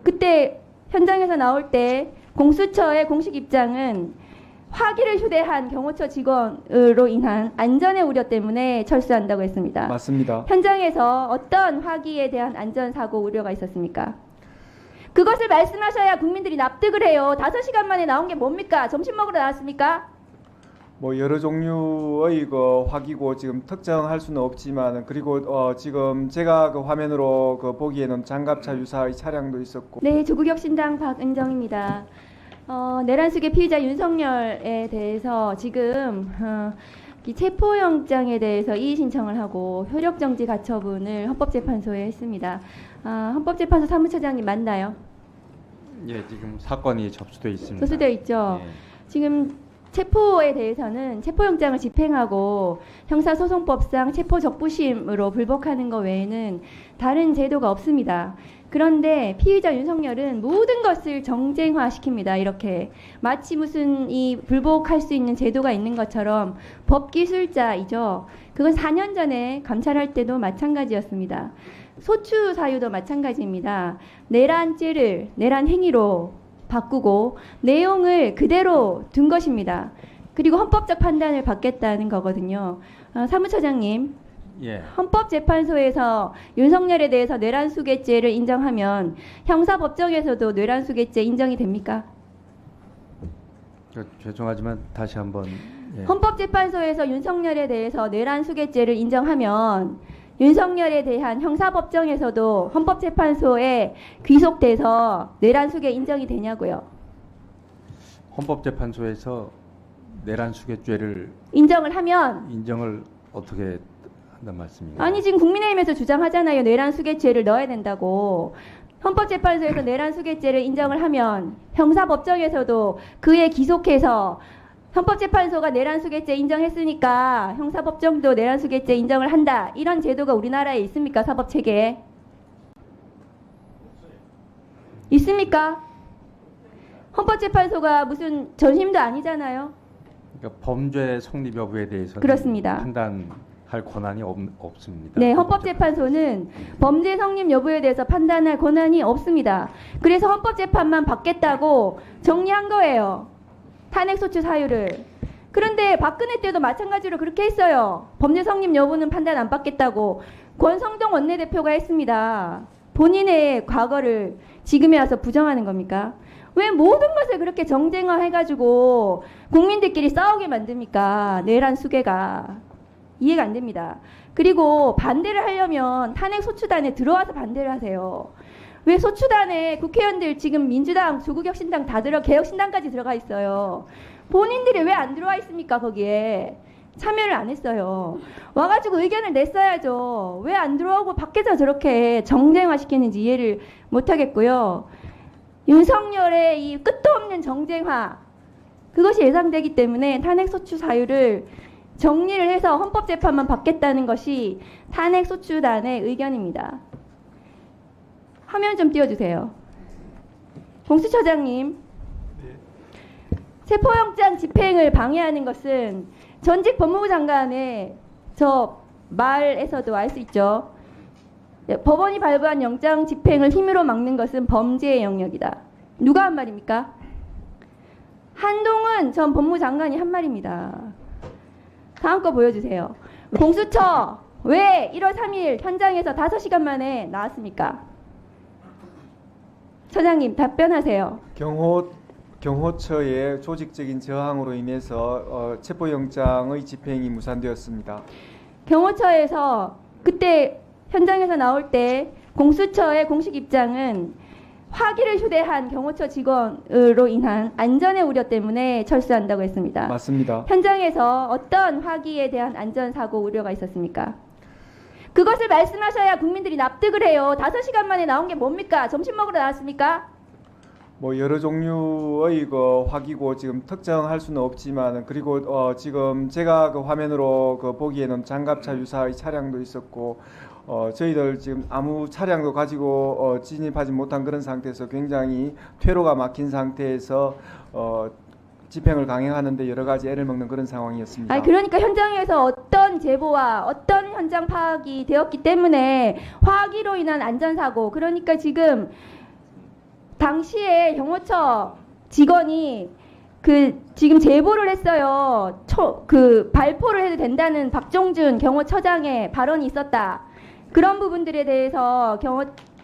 그때 현장에서 나올 때 공수처의 공식 입장은 화기를 휴대한 경호처 직원으로 인한 안전의 우려 때문에 철수한다고 했습니다. 맞습니다. 현장에서 어떤 화기에 대한 안전사고 우려가 있었습니까? 그것을 말씀하셔야 국민들이 납득을 해요. 5시간 만에 나온 게 뭡니까? 점심 먹으러 나왔습니까? 뭐 여러 종류의 그 화기고 지금 특정할 수는 없지만 그리고 지금 제가 그 화면으로 그 보기에는 장갑차 유사의 차량도 있었고. 네, 조국혁신당 박은정입니다. 내란숙의 피의자 윤석열에 대해서 지금 이 체포영장에 대해서 이의 신청을 하고 효력정지 가처분을 헌법재판소에 했습니다. 헌법재판소 사무처장님 맞나요? 예, 지금 사건이 접수되어 있습니다. 접수되어 있죠. 예. 지금 체포에 대해서는 체포영장을 집행하고 형사소송법상 체포적부심으로 불복하는 것 외에는 다른 제도가 없습니다. 그런데 피의자 윤석열은 모든 것을 정쟁화시킵니다. 이렇게 마치 무슨 이 불복할 수 있는 제도가 있는 것처럼 법기술자이죠. 그건 4년 전에 감찰할 때도 마찬가지였습니다. 소추 사유도 마찬가지입니다. 내란죄를 내란 행위로 바꾸고 내용을 그대로 둔 것입니다. 그리고 헌법적 판단을 받겠다는 거거든요. 사무처장님, 예. 헌법재판소에서 윤석열에 대해서 뇌란수괴죄를 인정하면 형사법정에서도 뇌란수괴죄 인정이 됩니까? 죄송하지만 다시 한번. 예. 헌법재판소에서 윤석열에 대해서 뇌란수괴죄를 인정하면 윤석열에 대한 형사법정에서도 헌법재판소에 귀속돼서 뇌란수괴 인정이 되냐고요. 헌법재판소에서 내란수괴죄를 인정을 하면 인정을 어떻게 한단 말씀인가요? 아니 지금 국민의힘에서 주장하잖아요. 뇌란수괴죄를 넣어야 된다고. 헌법재판소에서 뇌란수괴죄를 인정을 하면 형사법정에서도 그에 기속해서 헌법재판소가 내란수괴죄 인정했으니까 형사법정도 내란수괴죄 인정을 한다. 이런 제도가 우리나라에 있습니까? 사법체계에. 있습니까? 헌법재판소가 무슨 전심도 아니잖아요. 그러니까 범죄 성립 여부에 대해서는 그렇습니다. 판단할 권한이 없습니다. 네, 헌법재판소는 범죄 성립 여부에 대해서 판단할 권한이 없습니다. 그래서 헌법재판만 받겠다고 정리한 거예요. 탄핵소추 사유를. 그런데 박근혜 때도 마찬가지로 그렇게 했어요. 범죄 성립 여부는 판단 안 받겠다고 권성동 원내대표가 했습니다. 본인의 과거를 지금에 와서 부정하는 겁니까? 왜 모든 것을 그렇게 정쟁화해가지고 국민들끼리 싸우게 만듭니까? 내란 수괴가. 이해가 안 됩니다. 그리고 반대를 하려면 탄핵소추단에 들어와서 반대를 하세요. 왜 소추단에 국회의원들 지금 민주당, 조국혁신당 다 개혁신당까지 들어가 있어요. 본인들이 왜 안 들어와 있습니까? 거기에 참여를 안 했어요. 와가지고 의견을 냈어야죠. 왜 안 들어오고 밖에서 저렇게 정쟁화시키는지 이해를 못하겠고요. 윤석열의 이 끝도 없는 정쟁화, 그것이 예상되기 때문에 탄핵소추 사유를 정리를 해서 헌법재판만 받겠다는 것이 탄핵소추단의 의견입니다. 화면 좀 띄워주세요. 공수처장님, 체포영장 집행을 방해하는 것은 전직 법무부 장관의 저 말에서도 알 수 있죠. 법원이 발부한 영장 집행을 힘으로 막는 것은 범죄의 영역이다. 누가 한 말입니까? 한동훈 전 법무부 장관이 한 말입니다. 다음 거 보여주세요. 공수처 왜 1월 3일 현장에서 5시간 만에 나왔습니까? 처장님 답변하세요. 경호처의 조직적인 저항으로 인해서 체포영장의 집행이 무산되었습니다. 경호처에서 그때 현장에서 나올 때 공수처의 공식 입장은 화기를 휴대한 경호처 직원으로 인한 안전의 우려 때문에 철수한다고 했습니다. 맞습니다. 현장에서 어떤 화기에 대한 안전사고 우려가 있었습니까? 그것을 말씀하셔야 국민들이 납득을 해요. 5시간 만에 나온 게 뭡니까? 점심 먹으러 나왔습니까? 뭐 여러 종류의 그 화기고 지금 특정할 수는 없지만 그리고 지금 제가 그 화면으로 그 보기에는 장갑차 유사의 차량도 있었고 저희들 지금 아무 차량도 가지고 진입하지 못한 그런 상태에서 굉장히 퇴로가 막힌 상태에서 집행을 강행하는데 여러 가지 애를 먹는 그런 상황이었습니다. 아니 그러니까 현장에서 어떤 제보와 어떤 현장 파악이 되었기 때문에 화기로 인한 안전사고, 그러니까 지금 당시에 경호처 직원이 지금 제보를 했어요. 발포를 해도 된다는 박종준 경호처장의 발언이 있었다. 그런 부분들에 대해서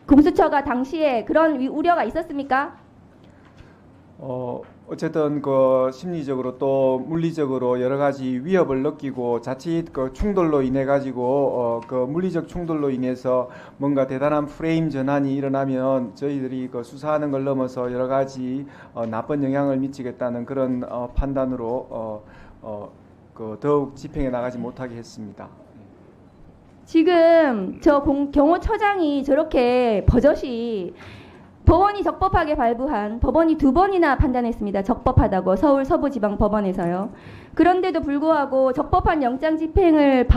공수처가 당시에 그런 우려가 있었습니까? 어쨌든 그 심리적으로 또 물리적으로 여러 가지 위협을 느끼고 자칫 그 충돌로 인해 가지고 그 물리적 충돌로 인해서 뭔가 대단한 프레임 전환이 일어나면 저희들이 그 수사하는 걸 넘어서 여러 가지 나쁜 영향을 미치겠다는 그런 판단으로 그 더욱 집행해 나가지 못하게 했습니다. 지금 경호처장이 저렇게 버젓이 법원이 적법하게 발부한 법원이 2번이나 판단했습니다. 적법하다고 서울 서부지방법원에서요. 그런데도 불구하고 적법한 영장 집행을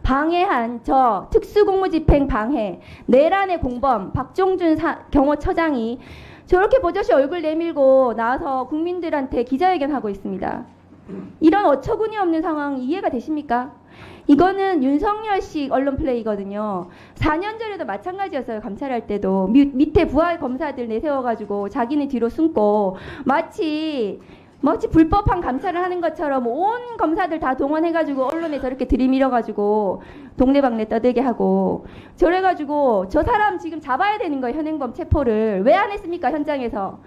방해한 저 특수공무집행 방해 내란의 공범 박종준 경호처장이 저렇게 버젓이 얼굴 내밀고 나와서 국민들한테 기자회견하고 있습니다. 이런 어처구니 없는 상황 이해가 되십니까? 이거는 윤석열식 언론 플레이거든요. 4년 전에도 마찬가지였어요. 감찰할 때도 밑에 부하 검사들 내세워가지고 자기네 뒤로 숨고 마치 불법한 감찰을 하는 것처럼 온 검사들 다 동원해가지고 언론에 저렇게 들이밀어가지고 동네방네 떠들게 하고 저래가지고 저 사람 지금 잡아야 되는 거예요. 현행범 체포를 왜 안 했습니까? 현장에서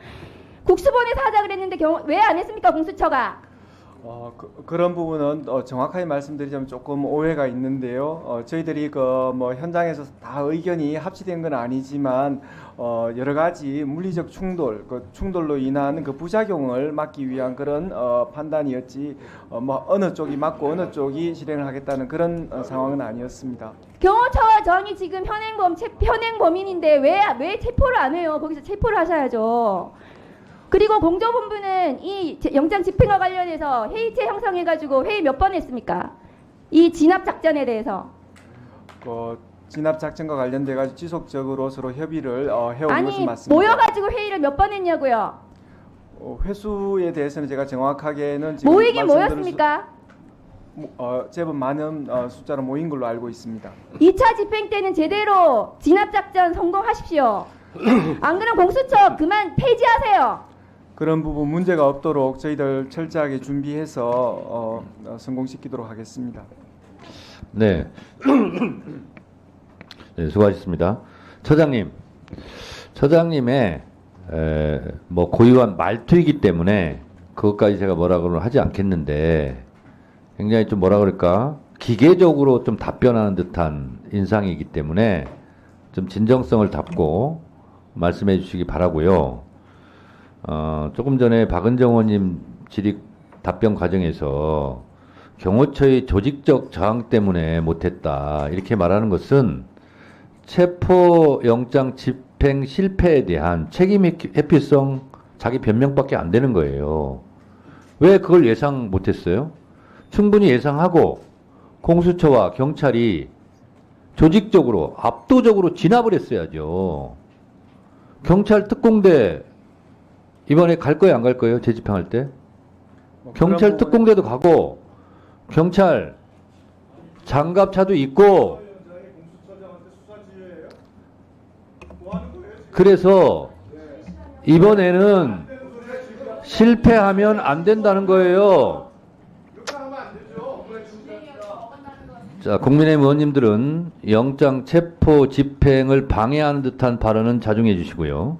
국수본에서 하자 그랬는데 왜 안 했습니까? 공수처가. 그런 부분은 정확하게 말씀드리자면 조금 오해가 있는데요. 저희들이 현장에서 다 의견이 합치된 건 아니지만 여러 가지 물리적 충돌로 인한 그 부작용을 막기 위한 그런 판단이었지 어느 쪽이 맞고 어느 쪽이 실행을 하겠다는 그런 상황은 아니었습니다. 경호처장이 지금 현행범인인데 왜 체포를 안 해요? 거기서 체포를 하셔야죠. 그리고 공조본부는 이 영장 집행과 관련해서 회의체 형성해가지고 회의 몇 번 했습니까? 이 진압 작전에 대해서. 진압 작전과 관련돼 가지고 지속적으로 서로 협의를 해온 것은 아니 맞습니다. 모여가지고 회의를 몇 번 했냐고요? 회수에 대해서는 제가 정확하게는 지금 모이긴 모였습니까? 제법 많은 숫자로 모인 걸로 알고 있습니다. 2차 집행 때는 제대로 진압 작전 성공하십시오. 안 그러면 공수처 그만 폐지하세요. 그런 부분 문제가 없도록 저희들 철저하게 준비해서 성공시키도록 하겠습니다. 네. 네, 수고하셨습니다. 처장님의 고유한 말투이기 때문에 그것까지 제가 뭐라고는 하지 않겠는데 굉장히 좀 뭐라 그럴까 기계적으로 좀 답변하는 듯한 인상이기 때문에 좀 진정성을 담고 말씀해 주시기 바라고요. 조금 전에 박은정 의원님 질의 답변 과정에서 경호처의 조직적 저항 때문에 못했다 이렇게 말하는 것은 체포영장 집행 실패에 대한 책임 회피성 자기 변명밖에 안 되는 거예요. 왜 그걸 예상 못했어요? 충분히 예상하고 공수처와 경찰이 조직적으로 압도적으로 진압을 했어야죠. 경찰 특공대 이번에 갈 거예요, 안 갈 거예요? 재집행할 때? 경찰 특공대도 가고 경찰 장갑차도 있고 그래서 이번에는 실패하면 안 된다는 거예요. 자, 국민의힘 의원님들은 영장 체포 집행을 방해하는 듯한 발언은 자중해 주시고요.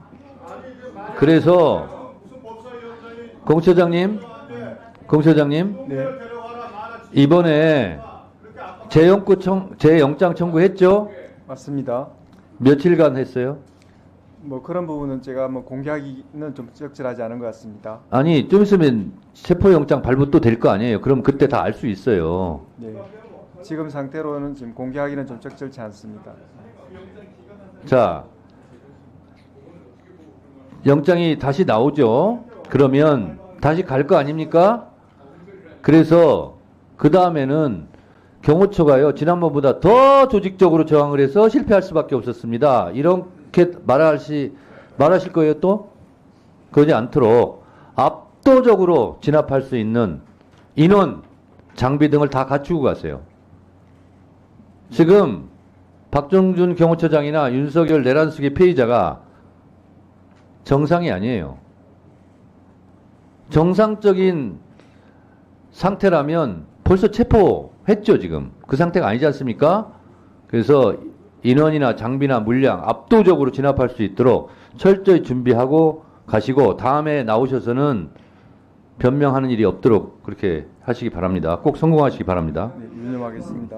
그래서 공처장님 네. 이번에 재영장 청구했죠? 맞습니다. 며칠간 했어요? 그런 부분은 제가 공개하기는 좀 적절하지 않은 것 같습니다. 아니 좀 있으면 체포영장 발부 또 될 거 아니에요? 그럼 그때 다 알 수 있어요. 네. 지금 상태로는 지금 공개하기는 좀 적절치 않습니다. 자, 영장이 다시 나오죠? 그러면 다시 갈 거 아닙니까? 그래서 그 다음에는 경호처가요 지난번보다 더 조직적으로 저항을 해서 실패할 수밖에 없었습니다. 이렇게 말하실 거예요 또? 그러지 않도록 압도적으로 진압할 수 있는 인원, 장비 등을 다 갖추고 가세요. 지금 박정준 경호처장이나 윤석열 내란 수계 피의자가 정상이 아니에요. 정상적인 상태라면 벌써 체포했죠, 지금. 그 상태가 아니지 않습니까? 그래서 인원이나 장비나 물량 압도적으로 진압할 수 있도록 철저히 준비하고 가시고 다음에 나오셔서는 변명하는 일이 없도록 그렇게 하시기 바랍니다. 꼭 성공하시기 바랍니다. 네, 유념하겠습니다.